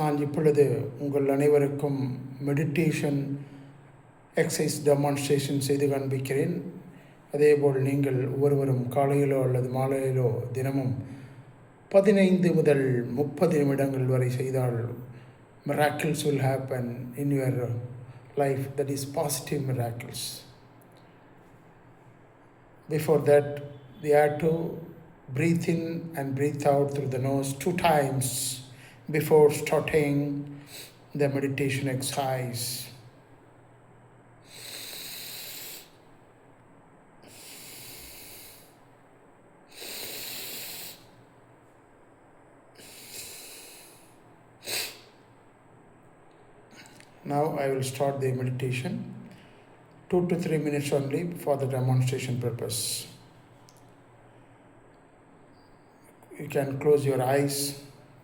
நான் இப்பொழுது உங்கள் அனைவருக்கும் மெடிடேஷன் எக்ஸசைஸ் டெமான்ஸ்ட்ரேஷன் செய்து காண்பிக்கிறேன். அதேபோல் நீங்கள் ஒவ்வொருவரும் காலையிலோ அல்லது மாலையிலோ தினமும் 15 முதல் 30 நிமிடங்கள் வரை செய்தால் miracles will happen in your life, that is positive miracles. Before that, we have to breathe in and breathe out through the nose 2 times before starting the meditation exercise. Now I will start the meditation. 2 to 3 minutes only for the demonstration purpose. You can close your eyes.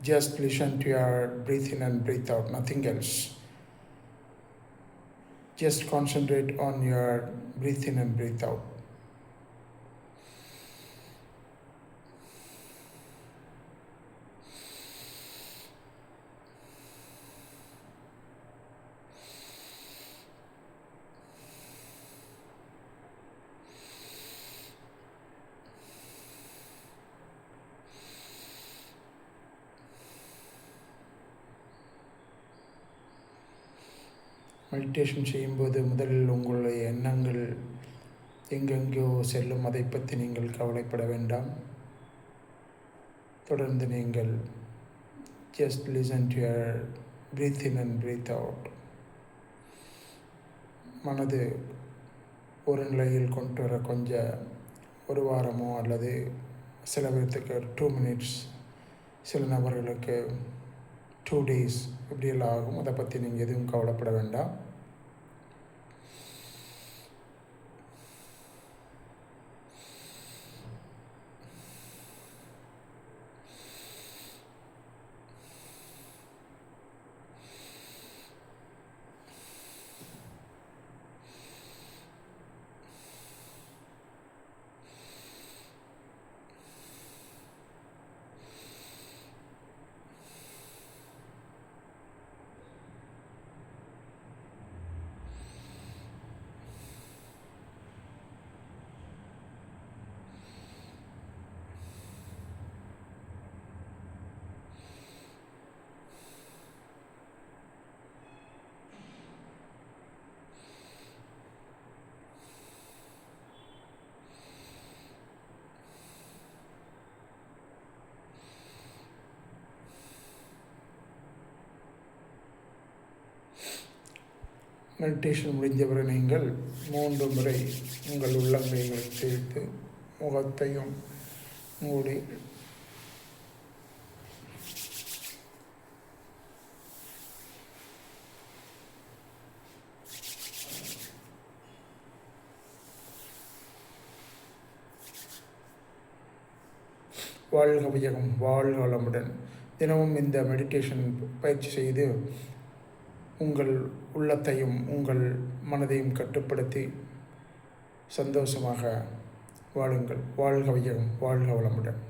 Just listen to your breathe in and breathe out, nothing else. Just concentrate on your breathe in and breathe out. Meditation செய்யும்போது முதலில் உங்களுடைய எண்ணங்கள் எங்கெங்கோ செல்லும், அதை பற்றி நீங்கள் கவலைப்பட வேண்டாம். தொடர்ந்து நீங்கள் just listen to your breathe in and breathe out. மனது ஒரு நிலையில் கொண்டு வர கொஞ்சம் ஒரு வாரமோ அல்லது சில பேர்த்துக்கு 2 minutes, சில நபர்களுக்கு 2 days இப்படியெல்லாம் ஆகும். அதை பற்றி நீங்கள் எதுவும் கவலைப்பட வேண்டாம். மெடிடேஷன் முடிந்தவரை நீங்கள் 3 முறை உங்கள் உள்ளங்கைகளை தேய்த்து முகத்தையும் மூடி வாழ்க வையகம், வாழ்க வளமுடன். தினமும் இந்த மெடிடேஷன் பயிற்சி செய்து உங்கள் உள்ளத்தையும் உங்கள் மனதையும் கட்டுப்படுத்தி சந்தோஷமாக வாழுங்கள். வாழ்க வையகம், வாழ்க வளமுடன்.